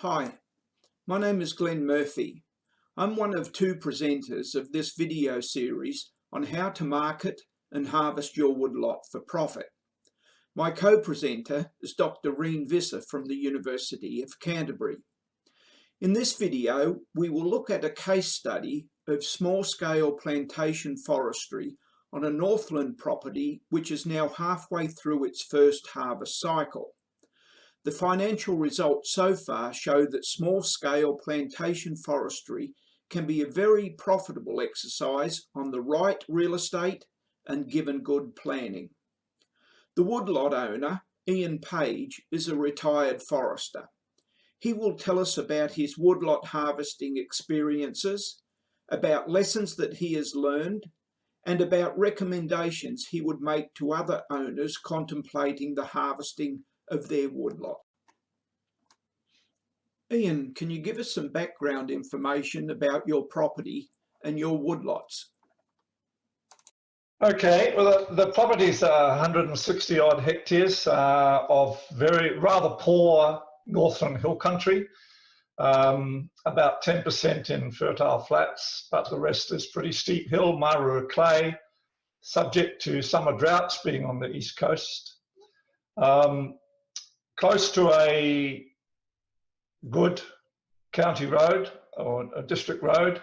Hi, my name is Glenn Murphy. I'm one of two presenters of this video series on how to market and harvest your woodlot for profit. My co-presenter is Dr. Reen Visser from the University of Canterbury. In this video, we will look at a case study of small-scale plantation forestry on a Northland property which is now halfway through its first harvest cycle. The financial results so far show that small-scale plantation forestry can be a very profitable exercise on the right real estate and given good planning. The woodlot owner, Ian Page, is a retired forester. He will tell us about his woodlot harvesting experiences, about lessons that he has learned, and about recommendations he would make to other owners contemplating the harvesting of their woodlot. Ian, can you give us some background information about your property and your woodlots? Okay, well, the property's 160 odd hectares of rather poor Northland hill country, about 10% in fertile flats, but the rest is pretty steep hill, Maruru clay, subject to summer droughts being on the east coast. Close to a good county road or a district road,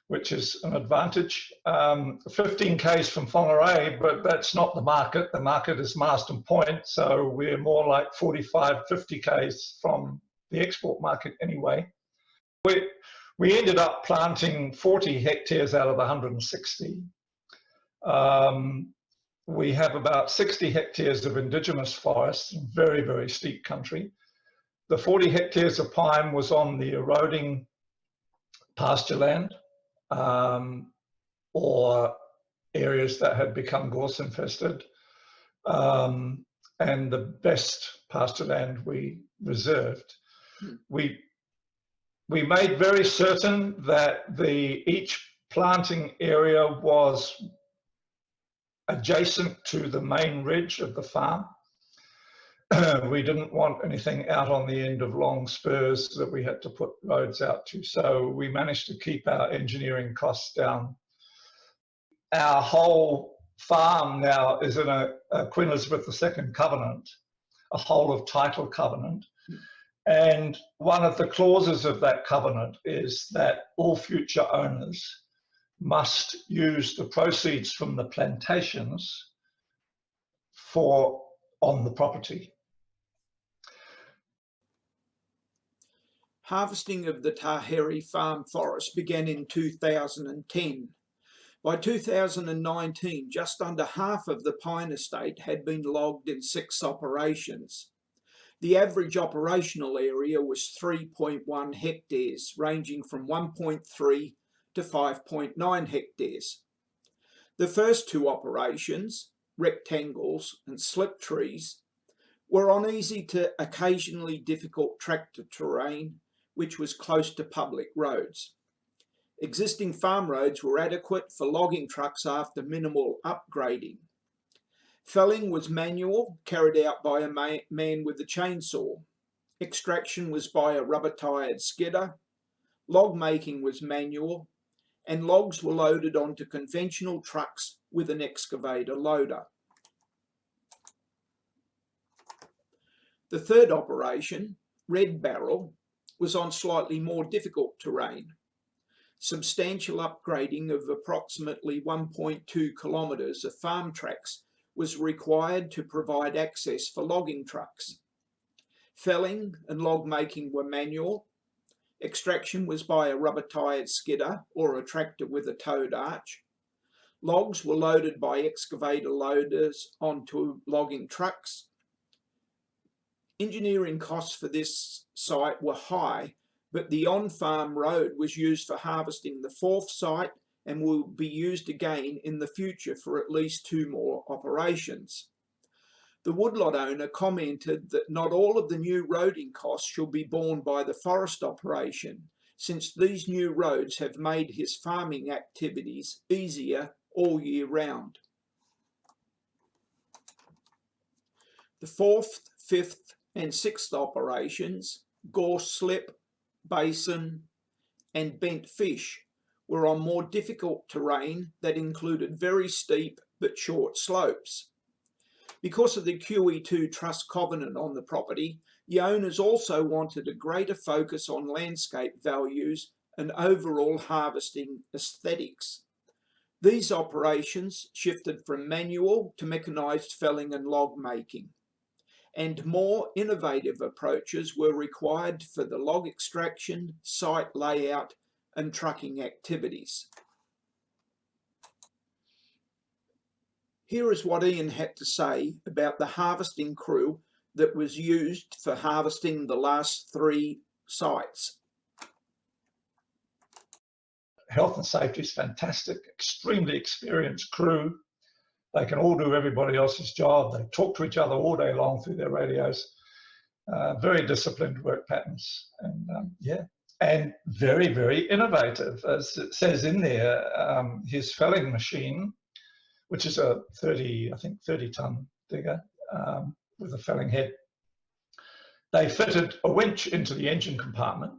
which is an advantage. 15 k's from Whangarei, but that's not the market. The market is Marsden Point, so we're more like 45, 50 k's from the export market anyway. We ended up planting 40 hectares out of the 160. We have about 60 hectares of indigenous forest, very, very steep country. The 40 hectares of pine was on the eroding pasture land, or areas that had become gorse infested, and the best pasture land we reserved. We made very certain that each planting area was adjacent to the main ridge of the farm. We didn't want anything out on the end of long spurs that we had to put roads out to, so we managed to keep our engineering costs down. Our whole farm now is in a Queen Elizabeth II covenant, a whole of title covenant, and one of the clauses of that covenant is that all future owners must use the proceeds from the plantations on the property. Harvesting of the Taheri farm forest began in 2010. By 2019, just under half of the pine estate had been logged in 6 operations. The average operational area was 3.1 hectares, ranging from 1.3 to 5.9 hectares. The first 2 operations, rectangles and slip trees, were on easy to occasionally difficult tractor terrain, which was close to public roads. Existing farm roads were adequate for logging trucks after minimal upgrading. Felling was manual, carried out by a man with a chainsaw. Extraction was by a rubber-tired skidder. Log making was manual, and logs were loaded onto conventional trucks with an excavator loader. The third operation, Red Barrel, was on slightly more difficult terrain. Substantial upgrading of approximately 1.2 kilometres of farm tracks was required to provide access for logging trucks. Felling and log making were manual. Extraction was by a rubber-tired skidder or a tractor with a towed arch. Logs were loaded by excavator loaders onto logging trucks. Engineering costs for this site were high, but the on-farm road was used for harvesting the 4th site and will be used again in the future for at least 2 more operations. The woodlot owner commented that not all of the new roading costs should be borne by the forest operation, since these new roads have made his farming activities easier all year round. The 4th, 5th and 6th operations, gorse slip, basin, and bent fish were on more difficult terrain that included very steep but short slopes. Because of the QE2 trust covenant on the property, the owners also wanted a greater focus on landscape values and overall harvesting aesthetics. These operations shifted from manual to mechanised felling and log making, and more innovative approaches were required for the log extraction, site layout, and trucking activities. Here is what Ian had to say about the harvesting crew that was used for harvesting the last 3 sites. Health and safety is fantastic, extremely experienced crew. They can all do everybody else's job. They talk to each other all day long through their radios. Very disciplined work patterns, and yeah, and very, very innovative. As it says in there, his felling machine, which is a 30-ton digger with a felling head. They fitted a winch into the engine compartment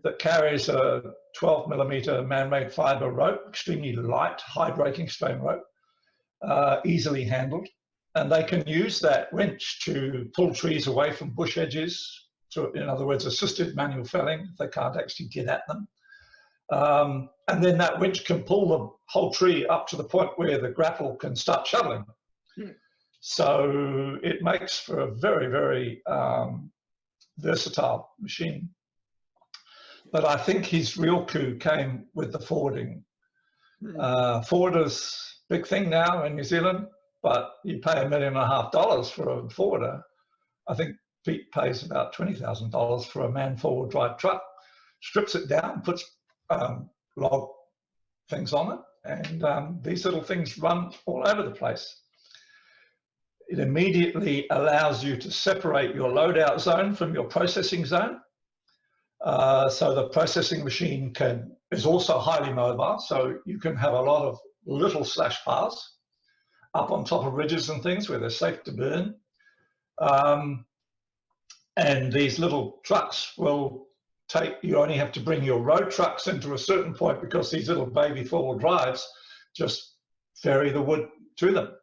that carries a 12mm man-made fibre rope, extremely light, high breaking strain rope, easily handled. And they can use that winch to pull trees away from bush edges, so in other words, assisted manual felling if they can't actually get at them. And then that winch can pull the whole tree up to the point where the grapple can start shoveling. So it makes for a very, very versatile machine. But I think his real coup came with the forwarding. Forwarders, big thing now in New Zealand, but you pay $1.5 million for a forwarder. I think Pete pays about $20,000 for a man forward drive truck, strips it down, puts log things on it, and these little things run all over the place. It immediately allows you to separate your loadout zone from your processing zone. So the processing machine is also highly mobile, so you can have a lot of little slash bars up on top of ridges and things where they're safe to burn. And these little trucks will you only have to bring your road trucks into a certain point because these little baby four-wheel drives just ferry the wood to them.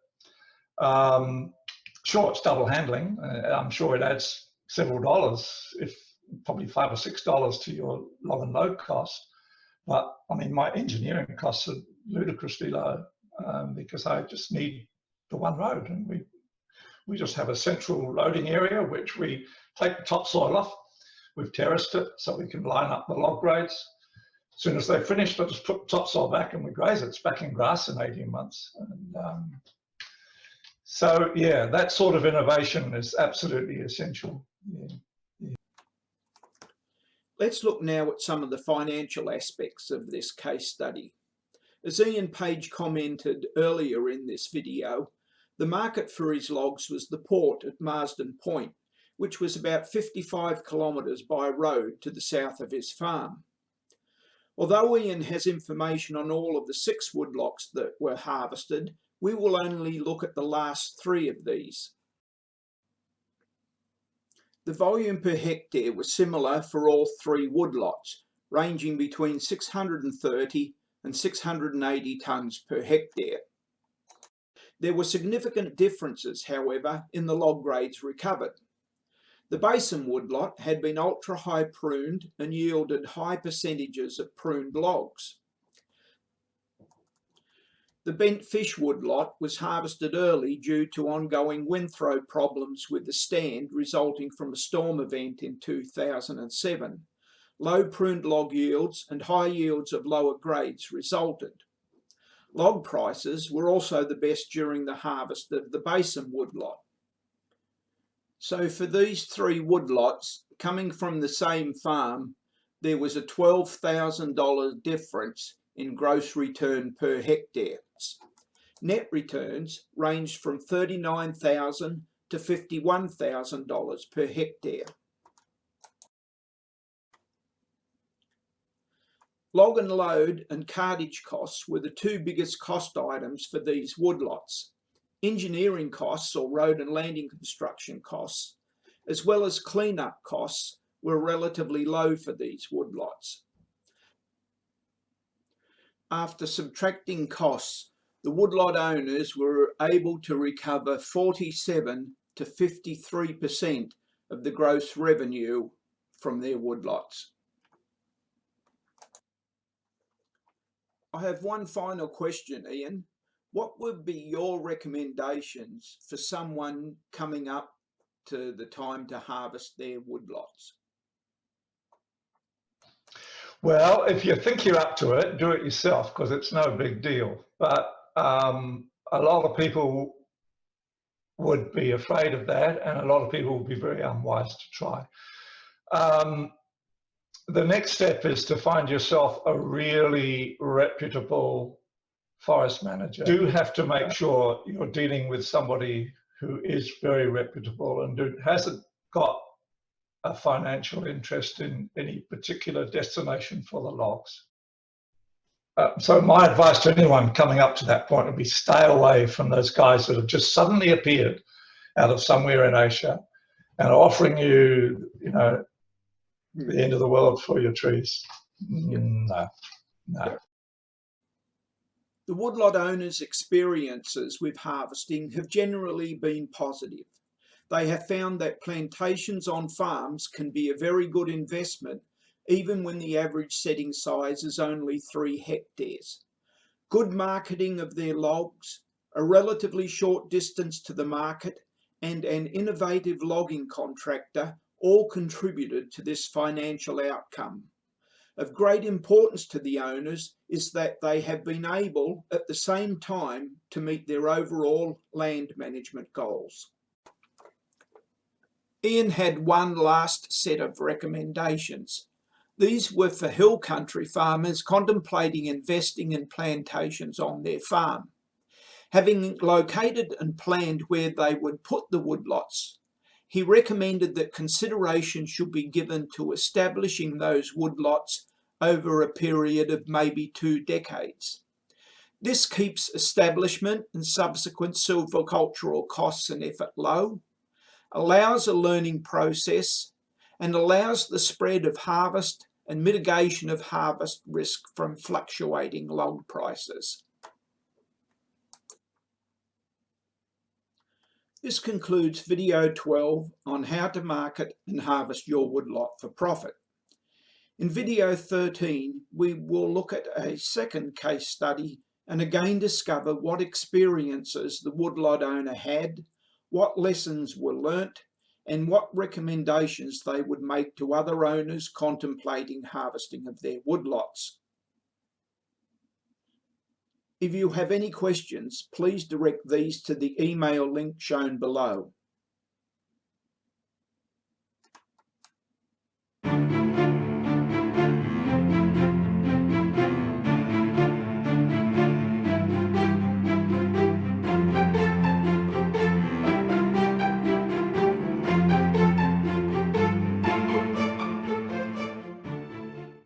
Sure, it's double handling. I'm sure it adds several dollars, probably $5 or $6 to your log and load cost. But I mean, my engineering costs are ludicrously low because I just need the one road, and we just have a central loading area which we take the topsoil off. We've terraced it so we can line up the log grades. As soon as they're finished, I just put the topsoil back and we graze it. It's back in grass in 18 months. And, so yeah, that sort of innovation is absolutely essential. Yeah. Let's look now at some of the financial aspects of this case study. As Ian Page commented earlier in this video, the market for his logs was the port at Marsden Point, which was about 55 kilometres by road to the south of his farm. Although Ian has information on all of the 6 woodlots that were harvested, we will only look at the last 3 of these. The volume per hectare was similar for all 3 woodlots, ranging between 630 and 680 tonnes per hectare. There were significant differences, however, in the log grades recovered. The basin woodlot had been ultra-high pruned and yielded high percentages of pruned logs. The bent fish woodlot was harvested early due to ongoing wind throw problems with the stand resulting from a storm event in 2007. Low pruned log yields and high yields of lower grades resulted. Log prices were also the best during the harvest of the basin woodlot. So for these 3 woodlots coming from the same farm, there was a $12,000 difference in gross return per hectare. Net returns ranged from $39,000 to $51,000 per hectare. Log and load and cartage costs were the 2 biggest cost items for these woodlots. Engineering costs, or road and landing construction costs, as well as cleanup costs, were relatively low for these woodlots. After subtracting costs, the woodlot owners were able to recover 47 to 53% of the gross revenue from their woodlots. I have one final question, Ian. What would be your recommendations for someone coming up to the time to harvest their woodlots? Well, if you think you're up to it, do it yourself, because it's no big deal. But a lot of people would be afraid of that, and a lot of people would be very unwise to try. The next step is to find yourself a really reputable forest manager. You do have to make sure you're dealing with somebody who is very reputable and hasn't got a financial interest in any particular destination for the logs. So my advice to anyone coming up to that point would be stay away from those guys that have just suddenly appeared out of somewhere in Asia and are offering you, the end of the world for your trees. No. The woodlot owners' experiences with harvesting have generally been positive. They have found that plantations on farms can be a very good investment, even when the average setting size is only 3 hectares. Good marketing of their logs, a relatively short distance to the market, and an innovative logging contractor all contributed to this financial outcome. Of great importance to the owners is that they have been able at the same time to meet their overall land management goals. Ian had one last set of recommendations. These were for hill country farmers contemplating investing in plantations on their farm. Having located and planned where they would put the woodlots, he recommended that consideration should be given to establishing those woodlots over a period of maybe 2 decades. This keeps establishment and subsequent silvicultural costs and effort low, allows a learning process, and allows the spread of harvest and mitigation of harvest risk from fluctuating log prices. This concludes video 12 on how to market and harvest your woodlot for profit. In video 13, we will look at a second case study and again discover what experiences the woodlot owner had, what lessons were learnt, and what recommendations they would make to other owners contemplating harvesting of their woodlots. If you have any questions, please direct these to the email link shown below.